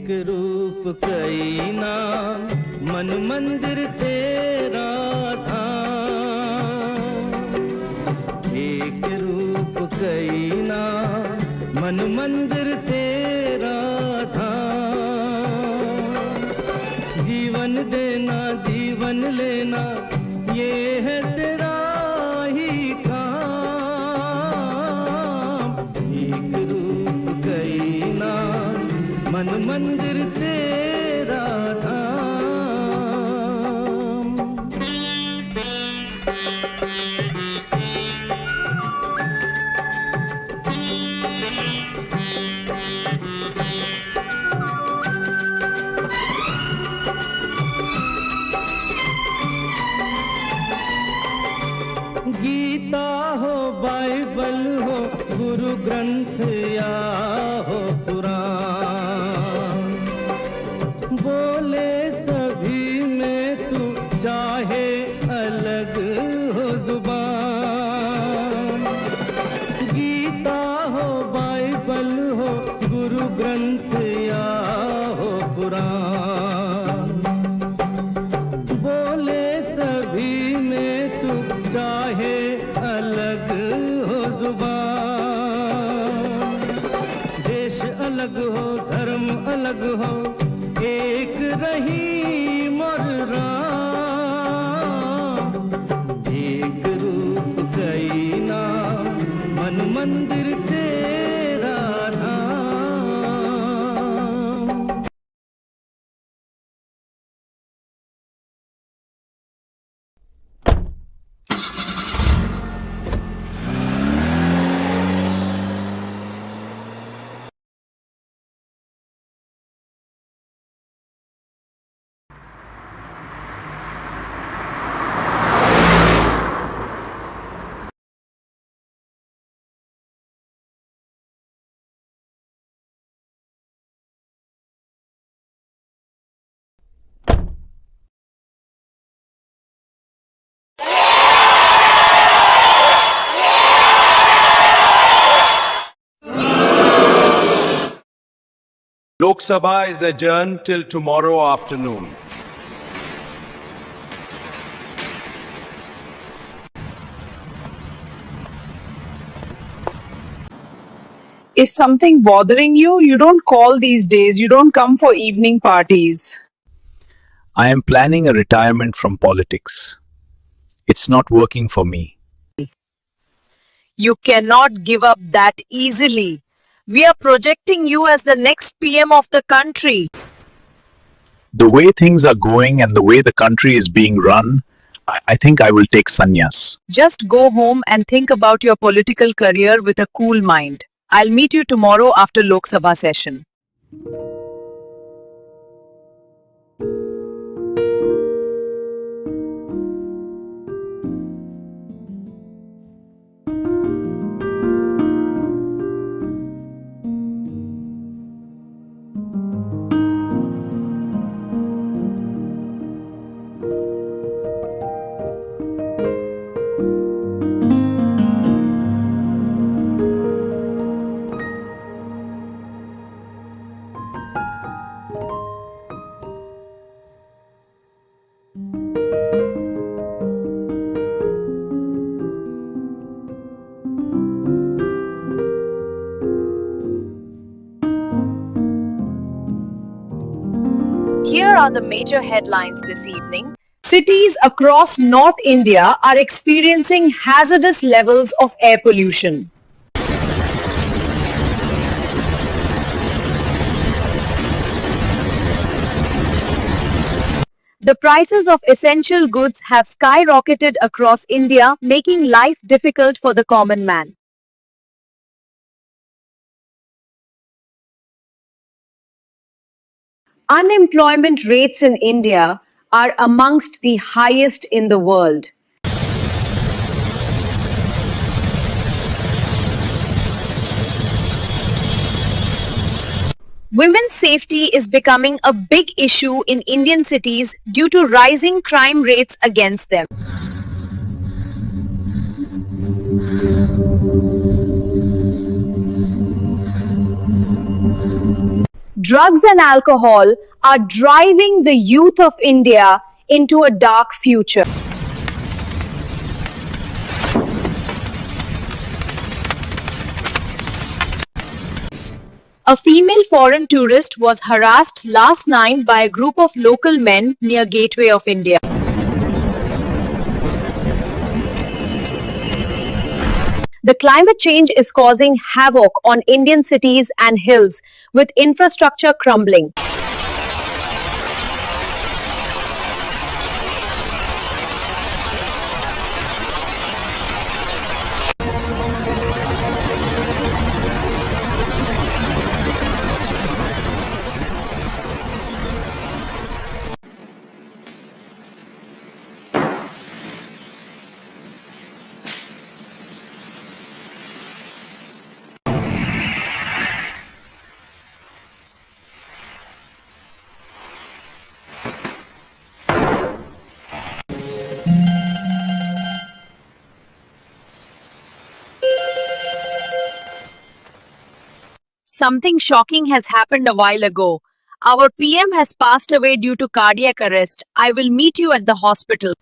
रूप कई नाम, मन मंदिर तेरा धाम। एक रूप कई नाम, मन मंदिर तेरा धाम। जीवन देना जीवन लेना, ये है तेरा ही काम। एक रूप कई नाम, मन मंदिर तेरा धाम। गीता हो बाइबल हो गुरु ग्रंथ या हो पुराण, बोले सभी में तू चाहे अलग हो जुबान। गीता हो बाइबल हो गुरु ग्रंथ या हो पुराण, बोले सभी में तू चाहे अलग हो जुबान। देश अलग हो धर्म अलग हो, एक रही मोर राम। एक रूप कई नाम, मन मंदिर तेरा धाम। Lok Sabha is adjourned till tomorrow afternoon. Is something bothering you? You don't call these days. You don't come for evening parties. I am planning a retirement from politics. It's not working for me. You cannot give up that easily. We are projecting you as the next PM of the country. The way things are going and the way the country is being run, I think I will take sannyas. Just go home and think about your political career with a cool mind. I'll meet you tomorrow after Lok Sabha session. Here are the major headlines this evening. Cities across North India are experiencing hazardous levels of air pollution. The prices of essential goods have skyrocketed across India, making life difficult for the common man. Unemployment rates in India are amongst the highest in the world. Women's safety is becoming a big issue in Indian cities due to rising crime rates against them. Drugs and alcohol are driving the youth of India into a dark future. A female foreign tourist was harassed last night by a group of local men near Gateway of India. The climate change is causing havoc on Indian cities and hills, with infrastructure crumbling. Something shocking has happened a while ago. Our PM has passed away due to cardiac arrest. I will meet you at the hospital.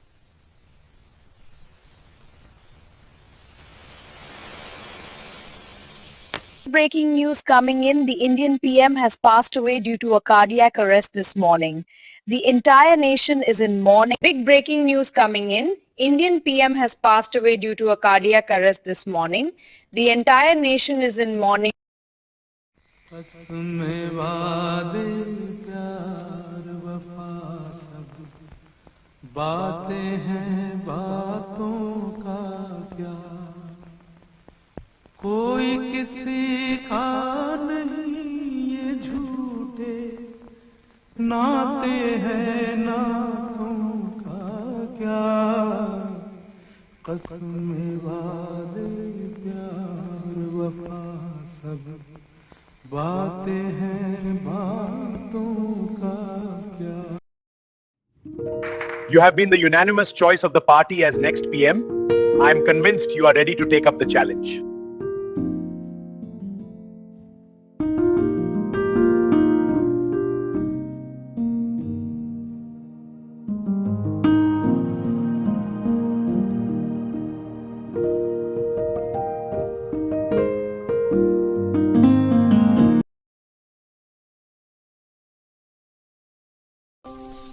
Breaking news coming in. The Indian PM has passed away due to a cardiac arrest this morning. The entire nation is in mourning. Big breaking news coming in. Indian PM has passed away due to a cardiac arrest this morning. The entire nation is in mourning. कसमें वादे प्यार वफा सब बातें हैं बातों का क्या कोई किसी का नहीं ये झूठे नाते हैं नातों का क्या कसमें वादे प्यार वफा सब बातें हैं बातों का क्या You have been the unanimous choice of the party as next PM. I am convinced you are ready to take up the challenge.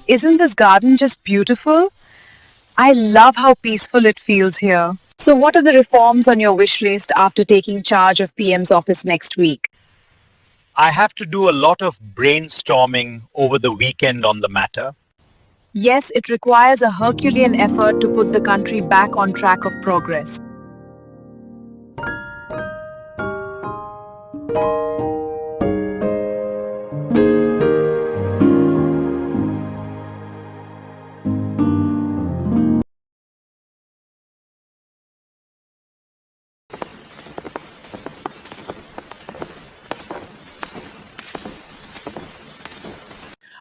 Isn't this garden just beautiful? I love how peaceful it feels here. So what are the reforms on your wish list after taking charge of PM's office next week? I have to do a lot of brainstorming over the weekend on the matter. Yes, it requires a Herculean effort to put the country back on track of progress.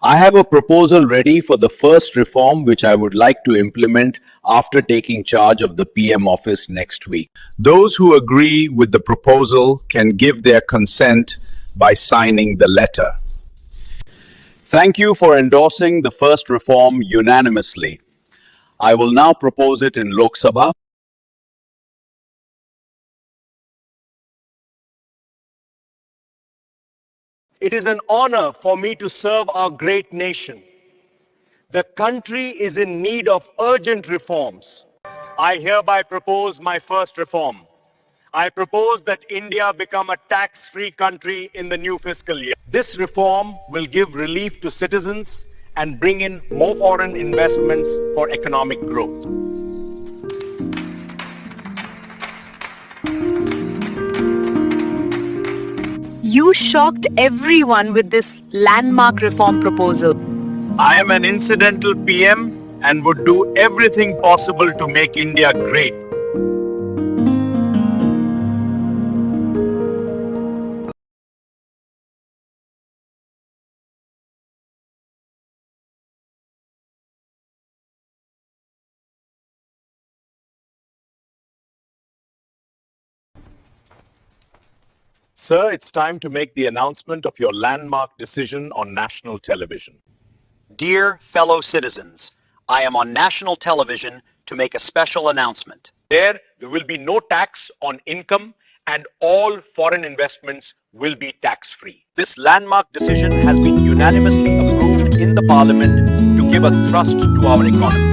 I have a proposal ready for the first reform which I would like to implement after taking charge of the PM office next week. Those who agree with the proposal can give their consent by signing the letter. Thank you for endorsing the first reform unanimously. I will now propose it in Lok Sabha. It is an honor for me to serve our great nation. The country is in need of urgent reforms. I hereby propose my first reform. I propose that India become a tax-free country in the new fiscal year. This reform will give relief to citizens and bring in more foreign investments for economic growth. You shocked everyone with this landmark reform proposal. I am an incidental PM and would do everything possible to make India great. Sir, it's time to make the announcement of your landmark decision on national television. Dear fellow citizens, I am on national television to make a special announcement. There will be no tax on income and all foreign investments will be tax-free. This landmark decision has been unanimously approved in the Parliament to give a thrust to our economy.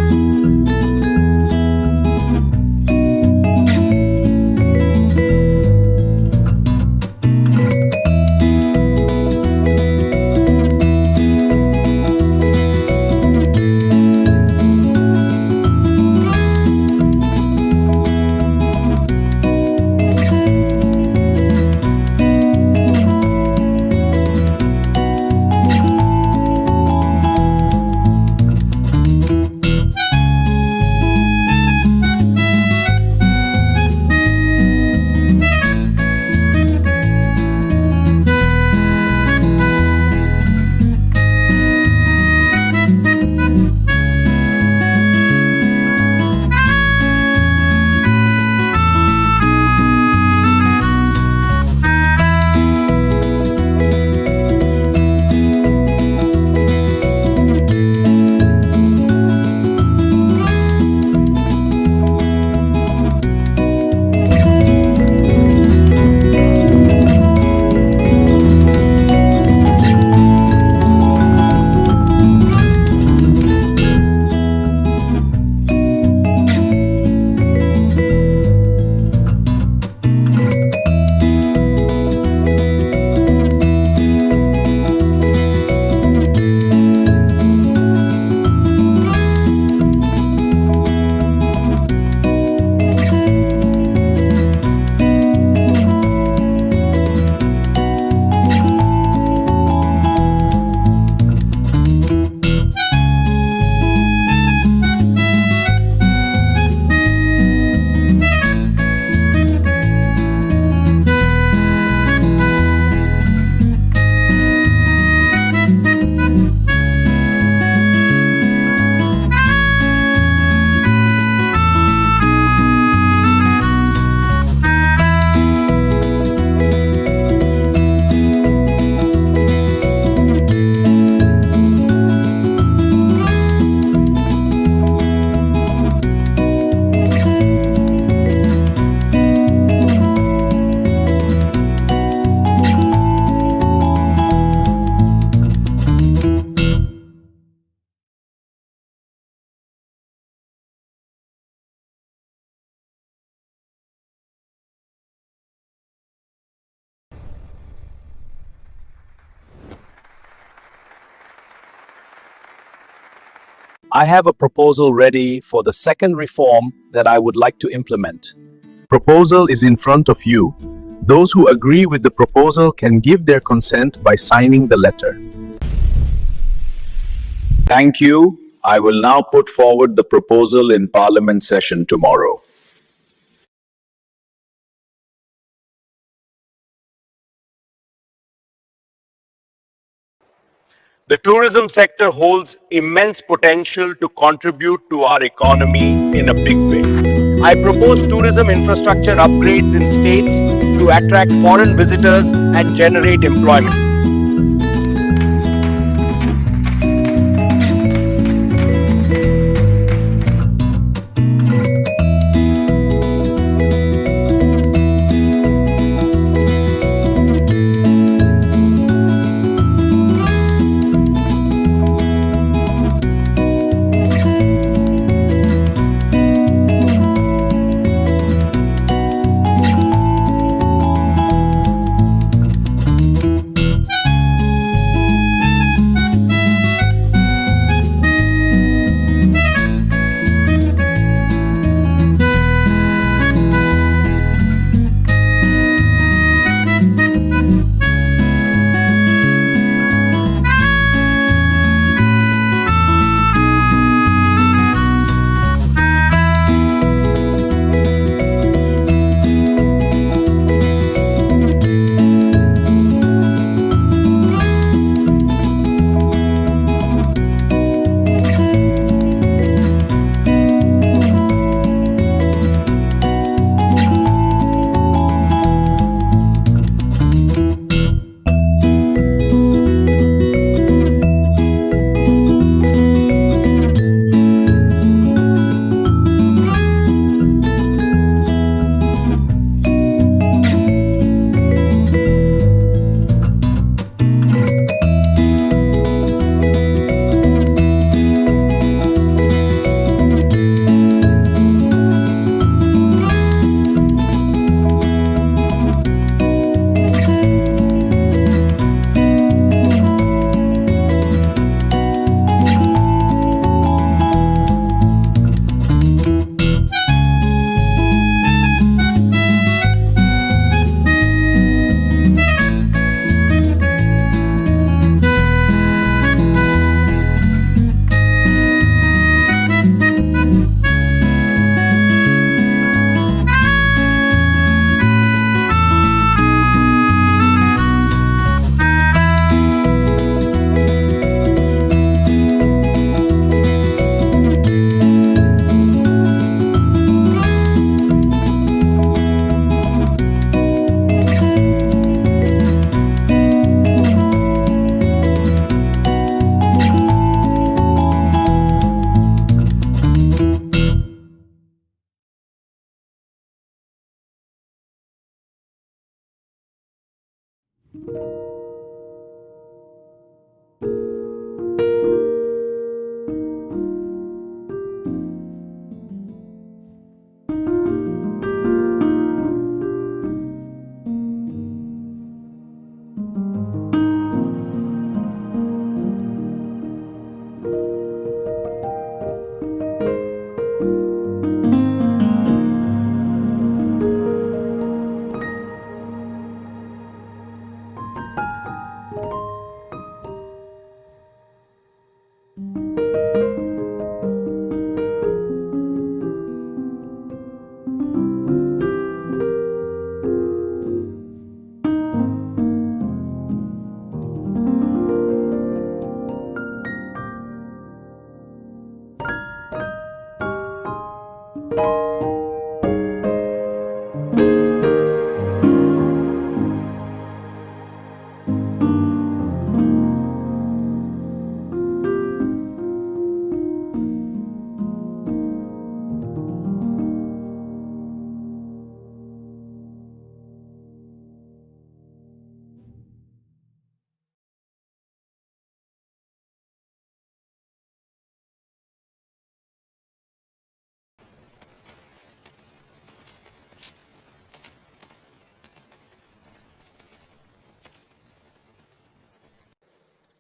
I have a proposal ready for the second reform that I would like to implement. Proposal is in front of you. Those who agree with the proposal can give their consent by signing the letter. Thank you. I will now put forward the proposal in Parliament session tomorrow. The tourism sector holds immense potential to contribute to our economy in a big way. I propose tourism infrastructure upgrades in states to attract foreign visitors and generate employment.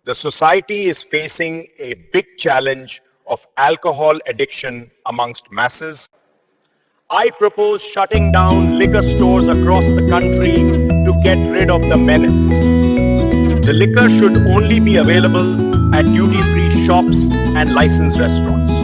the society is facing a big challenge of alcohol addiction amongst masses. I propose shutting down liquor stores across the country to get rid of the menace. The liquor should only be available at duty-free shops and licensed restaurants.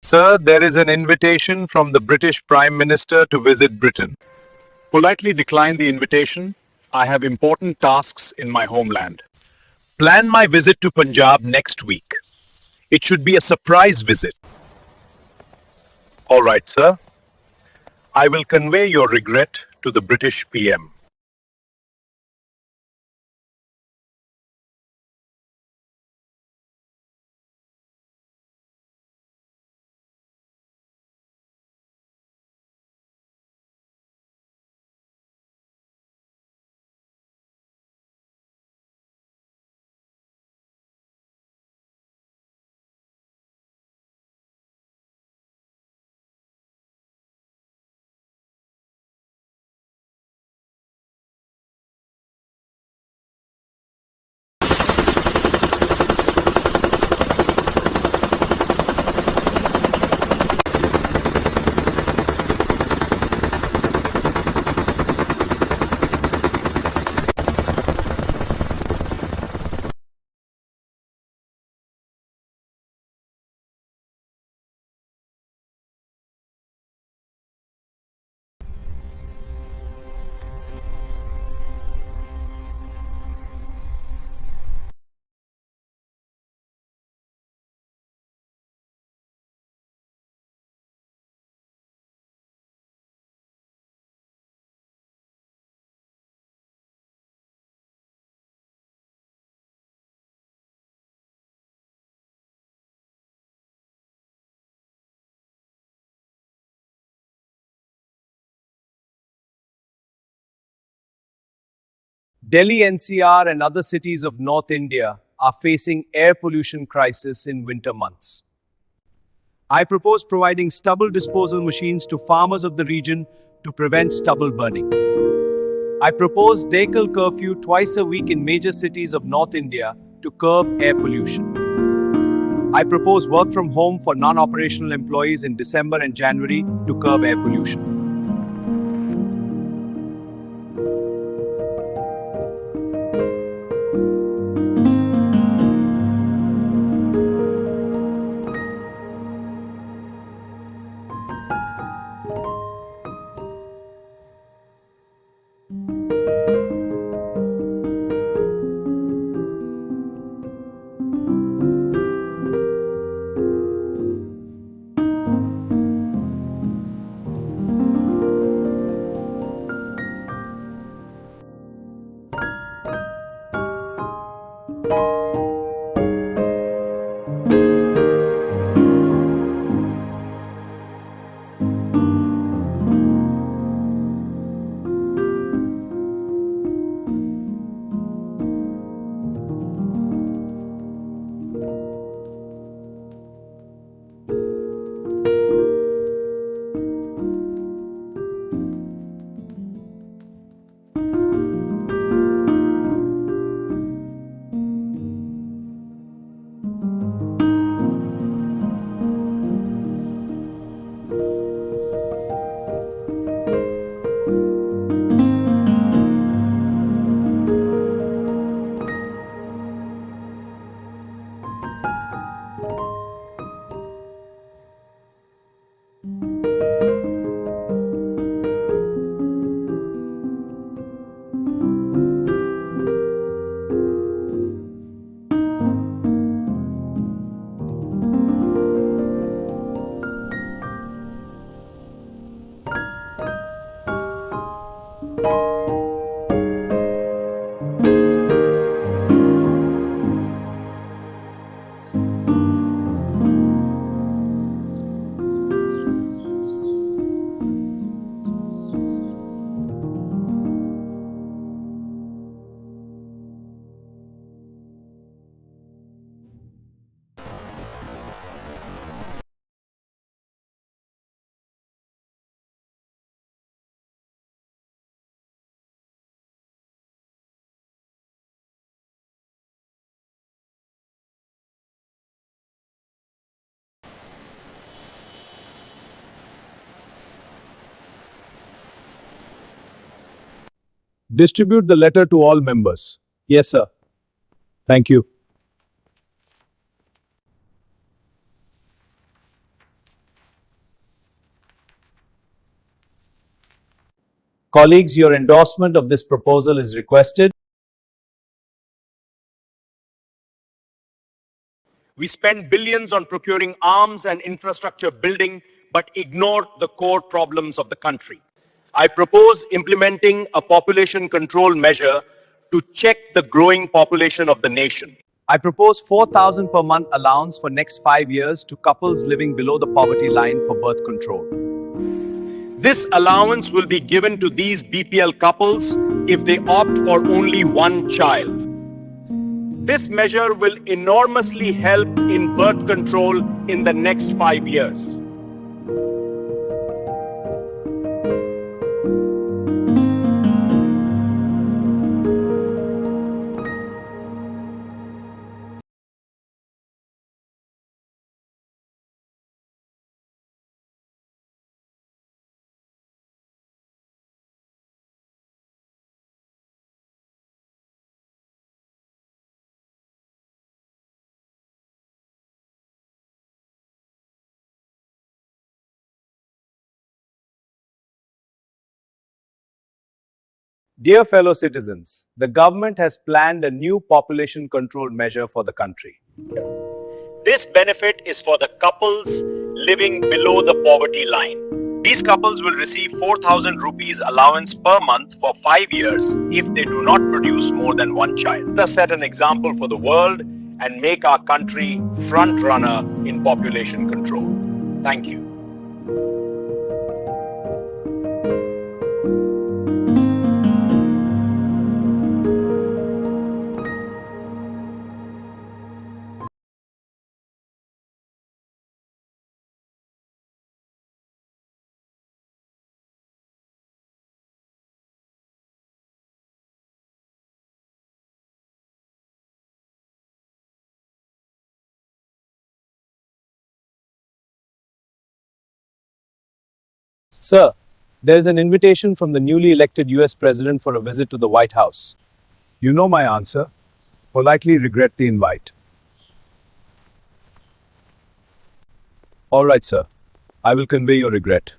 Sir, there is an invitation from the British Prime Minister to visit Britain. Politely decline the invitation. I have important tasks in my homeland. Plan my visit to Punjab next week. It should be a surprise visit. All right, sir. I will convey your regret to the British PM. Delhi NCR and other cities of North India are facing air pollution crisis in winter months. I propose providing stubble disposal machines to farmers of the region to prevent stubble burning. I propose day-kill curfew twice a week in major cities of North India to curb air pollution. I propose work from home for non-operational employees in December and January to curb air pollution. Distribute the letter to all members. Yes, sir. Thank you. Colleagues, your endorsement of this proposal is requested. We spend billions on procuring arms and infrastructure building, but ignore the core problems of the country. I propose implementing a population control measure to check the growing population of the nation. I propose 4,000 per month allowance for next 5 years to couples living below the poverty line for birth control. This allowance will be given to these BPL couples if they opt for only one child. This measure will enormously help in birth control in the next 5 years. Dear fellow citizens, the government has planned a new population control measure for the country. This benefit is for the couples living below the poverty line. These couples will receive 4,000 rupees allowance per month for 5 years if they do not produce more than one child. Let us set an example for the world and make our country front runner in population control. Thank you. Sir, there is an invitation from the newly elected US President for a visit to the White House. You know my answer. Politely regret the invite. All right, sir. I will convey your regret.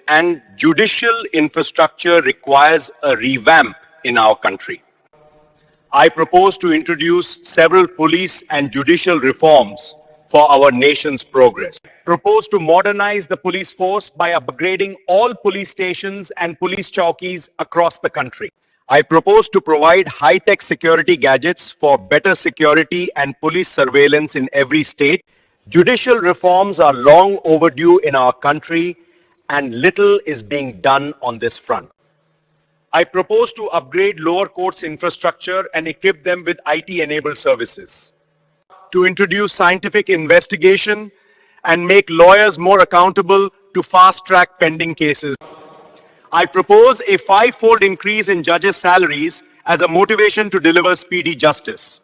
and judicial infrastructure requires a revamp in our country. I propose to introduce several police and judicial reforms for our nation's progress. I propose to modernize the police force by upgrading all police stations and police chowkis across the country. I propose to provide high-tech security gadgets for better security and police surveillance in every state. Judicial reforms are long overdue in our country and little is being done on this front. I propose to upgrade lower courts infrastructure and equip them with IT-enabled services. To introduce scientific investigation and make lawyers more accountable to fast-track pending cases. I propose a 5-fold increase in judges' salaries as a motivation to deliver speedy justice.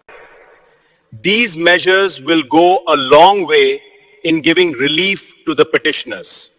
These measures will go a long way in giving relief to the petitioners.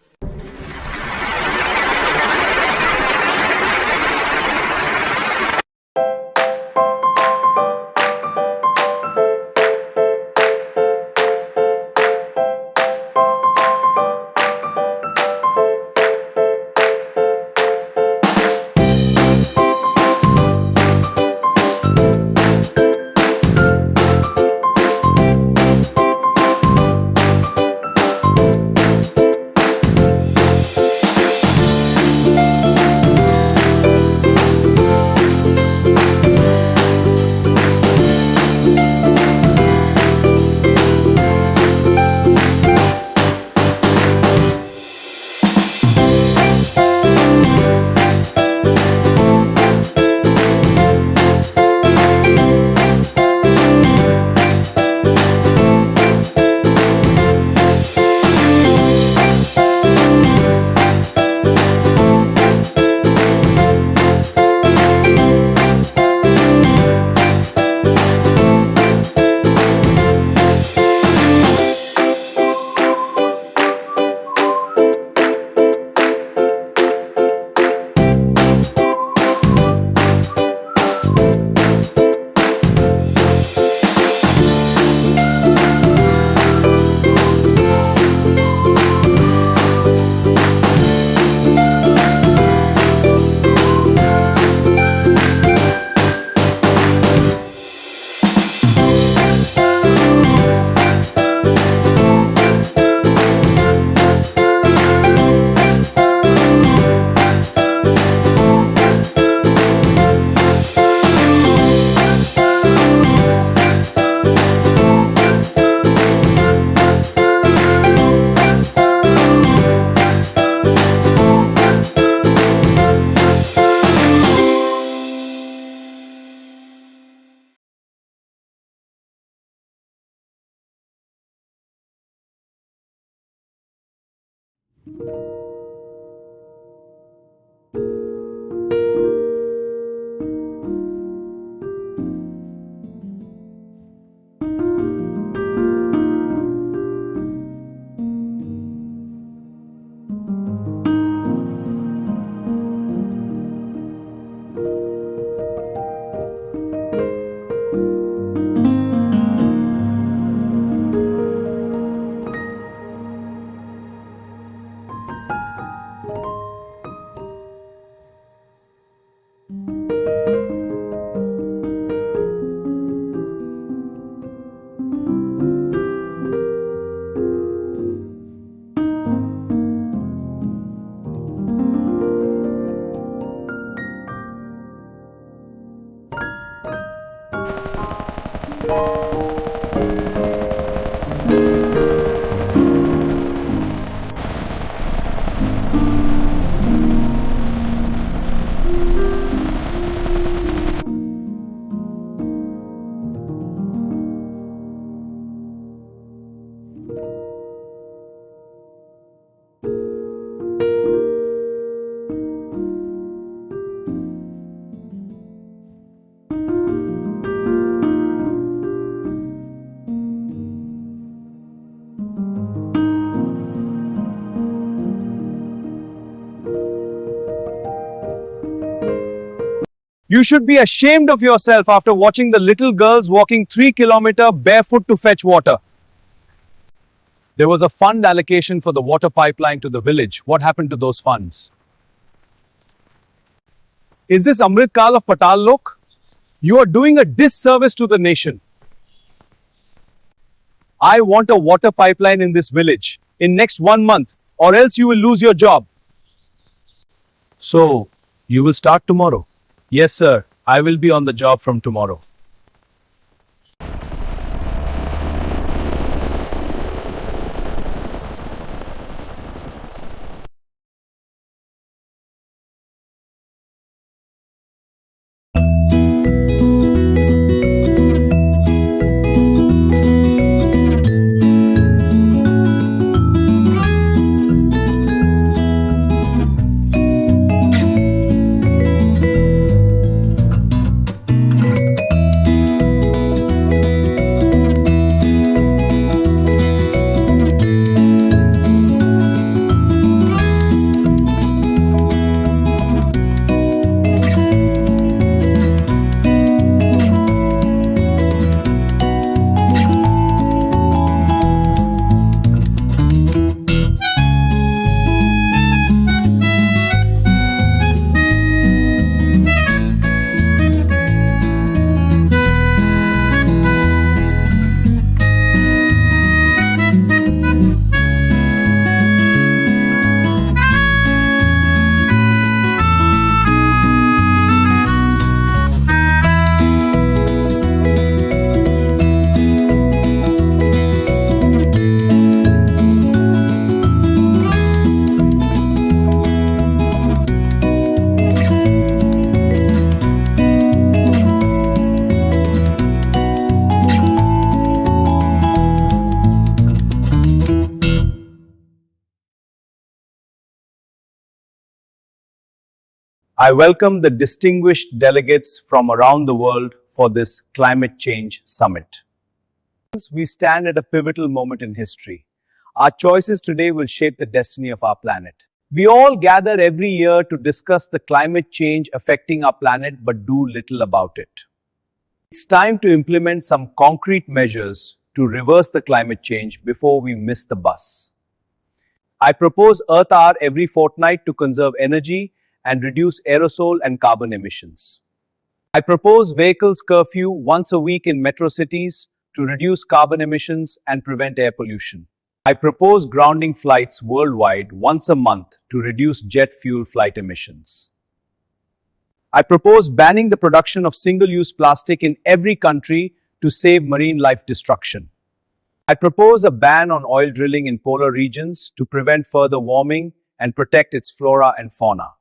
You should be ashamed of yourself after watching the little girls walking 3 kilometers barefoot to fetch water. There was a fund allocation for the water pipeline to the village. What happened to those funds? Is this Amrit Kal of Patal Lok? You are doing a disservice to the nation. I want a water pipeline in this village in next 1 month, or else you will lose your job. So, you will start tomorrow? Yes, sir. I will be on the job from tomorrow. I welcome the distinguished delegates from around the world for this climate change summit. We stand at a pivotal moment in history. Our choices today will shape the destiny of our planet. We all gather every year to discuss the climate change affecting our planet but do little about it. It's time to implement some concrete measures to reverse the climate change before we miss the bus. I propose Earth Hour every fortnight to conserve energy and reduce aerosol and carbon emissions. I propose vehicles curfew once a week in metro cities to reduce carbon emissions and prevent air pollution. I propose grounding flights worldwide once a month to reduce jet fuel flight emissions. I propose banning the production of single-use plastic in every country to save marine life destruction. I propose a ban on oil drilling in polar regions to prevent further warming and protect its flora and fauna.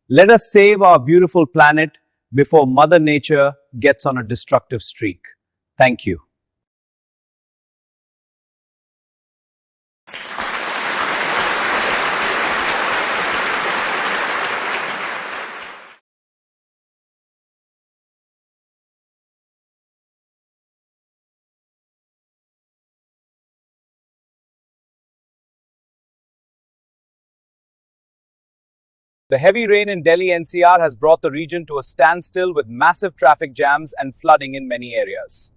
Let us save our beautiful planet before Mother Nature gets on a destructive streak. Thank you. The heavy rain in Delhi NCR has brought the region to a standstill with massive traffic jams and flooding in many areas.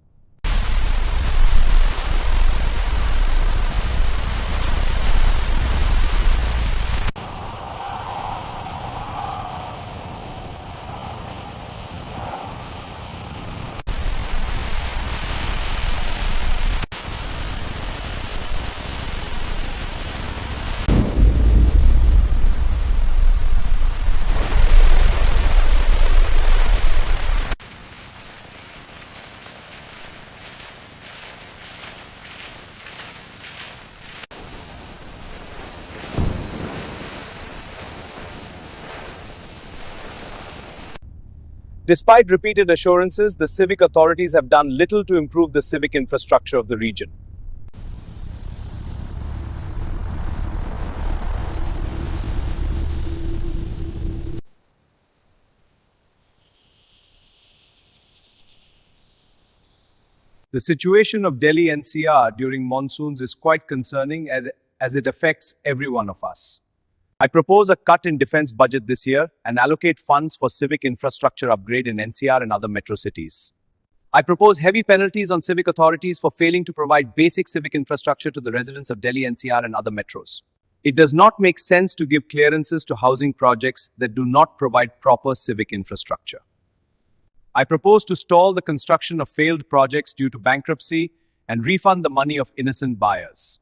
Despite repeated assurances, the civic authorities have done little to improve the civic infrastructure of the region. The situation of Delhi NCR during monsoons is quite concerning as it affects every one of us. I propose a cut in defense budget this year and allocate funds for civic infrastructure upgrade in NCR and other metro cities. I propose heavy penalties on civic authorities for failing to provide basic civic infrastructure to the residents of Delhi NCR and other metros. It does not make sense to give clearances to housing projects that do not provide proper civic infrastructure. I propose to stall the construction of failed projects due to bankruptcy and refund the money of innocent buyers.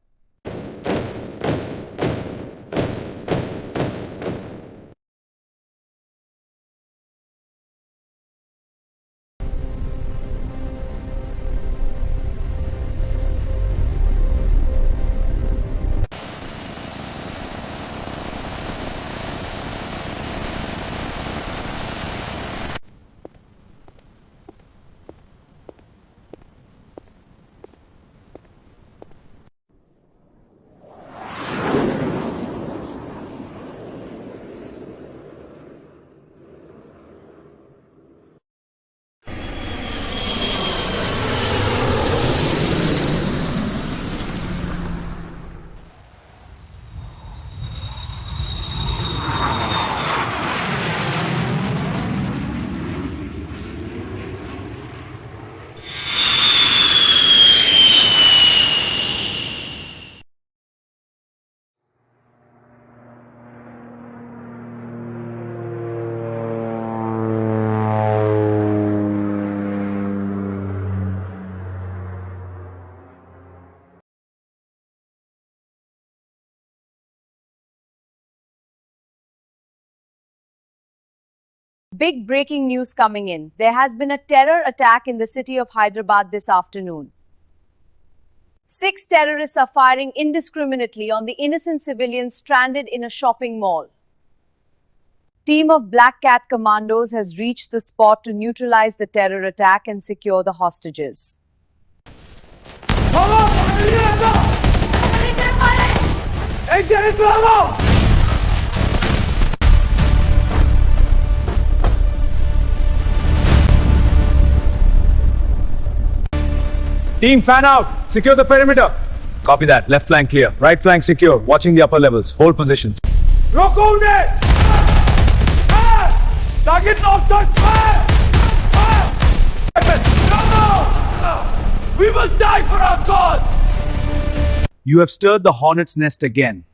Big breaking news coming in. There has been a terror attack in the city of Hyderabad this afternoon. 6 terrorists are firing indiscriminately on the innocent civilians stranded in a shopping mall. Team of Black Cat commandos has reached the spot to neutralize the terror attack and secure the hostages. Team, fan out. Secure the perimeter. Copy that. Left flank clear. Right flank secure. Watching the upper levels. Hold positions. Roko unde! Target locked on fire! No! We will die for our cause! You have stirred the hornet's nest again.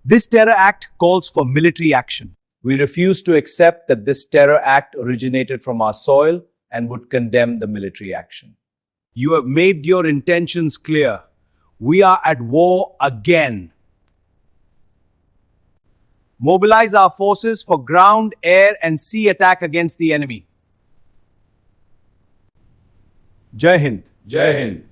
This terror act calls for military action. We refuse to accept that this terror act originated from our soil and would condemn the military action. You have made your intentions clear. We are at war again. Mobilize our forces for ground, air, and sea attack against the enemy. Jai Hind. Jai Hind.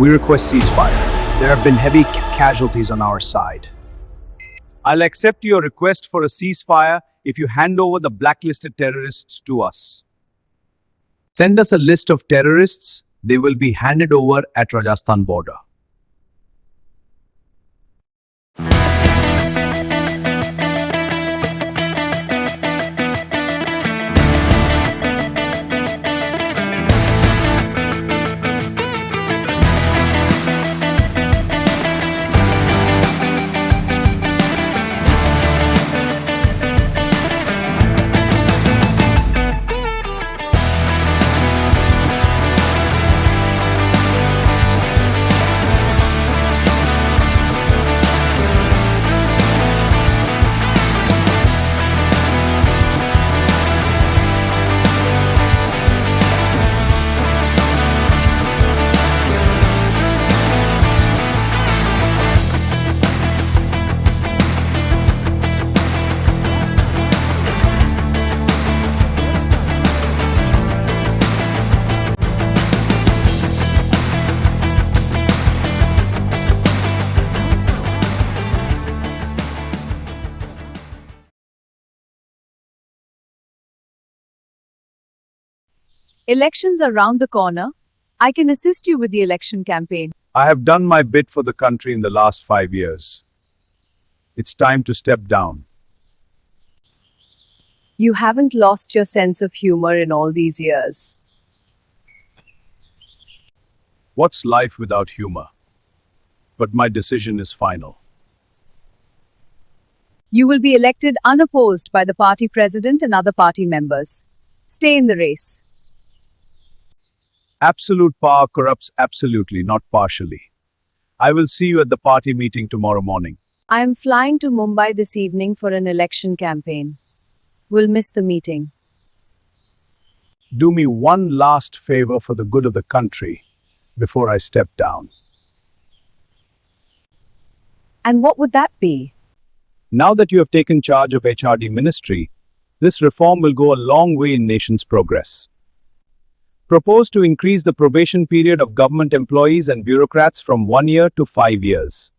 We request ceasefire. There have been heavy casualties on our side. I'll accept your request for a ceasefire if you hand over the blacklisted terrorists to us. Send us a list of terrorists. They will be handed over at Rajasthan border. Elections are round the corner. I can assist you with the election campaign. I have done my bit for the country in the last 5 years. It's time to step down. You haven't lost your sense of humor in all these years. What's life without humor? But my decision is final. You will be elected unopposed by the party president and other party members. Stay in the race. Absolute power corrupts absolutely, not partially. I will see you at the party meeting tomorrow morning. I am flying to Mumbai this evening for an election campaign. We'll miss the meeting. Do me one last favor for the good of the country before I step down. And what would that be? Now that you have taken charge of HRD ministry, this reform will go a long way in nation's progress. Propose to increase the probation period of government employees and bureaucrats from 1 year to 5 years.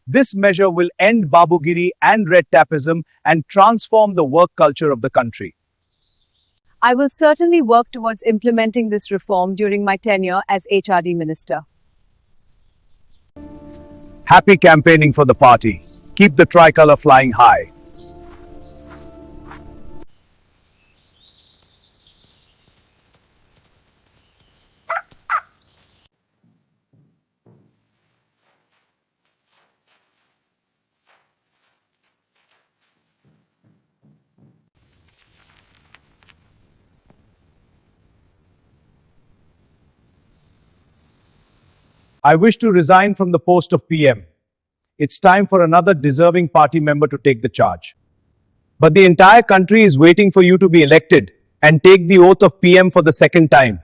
This measure will end babugiri and red tapeism and transform the work culture of the country. I will certainly work towards implementing this reform during my tenure as HRD minister. Happy campaigning for the party. Keep the tricolor flying high. I wish to resign from the post of PM. It's time for another deserving party member to take the charge. But the entire country is waiting for you to be elected and take the oath of PM for the second time.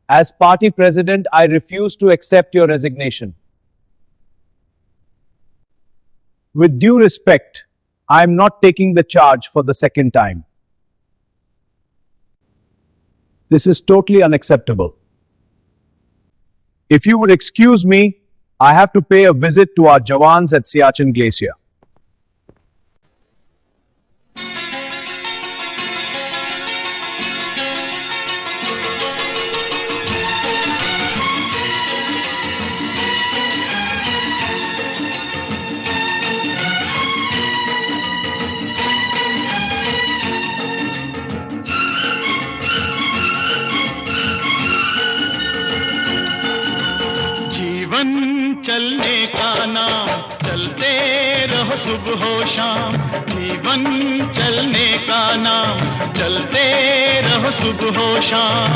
As party president, I refuse to accept your resignation. With due respect, I am not taking the charge for the second time. This is totally unacceptable. If you would excuse me, I have to pay a visit to our Jawans at Siachen Glacier. चलने का नाम चलते रहो सुबह हो शाम जीवन चलने का नाम चलते रहो सुबह हो शाम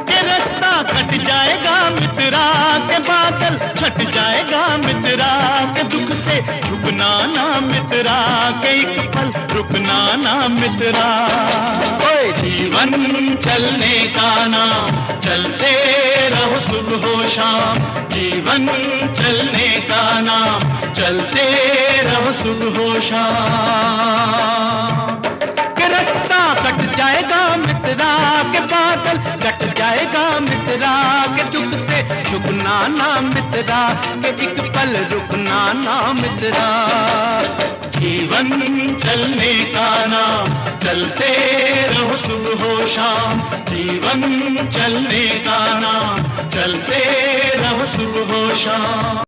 के रास्ता कट जाएगा मित्रा के बादल छट जाएगा मित्रा के दुख से झुकना ना मित्रा के एक पल रुकना ना मित्रा ओए जीवन चलने का नाम चलते रहो सुबह हो शाम जीवन चलने का नाम चलते रहो सुबह हो शाम के रास्ता कट जाएगा मित्रा के बादल, कट जाएगा मित्रा के दुख से झुकना ना मित्रा, के एक पल रुकना ना मित्रा। जीवन चलने का नाम, चलते रहो सुबह हो शाम। जीवन चलने का नाम, चलते रहो सुबह हो शाम।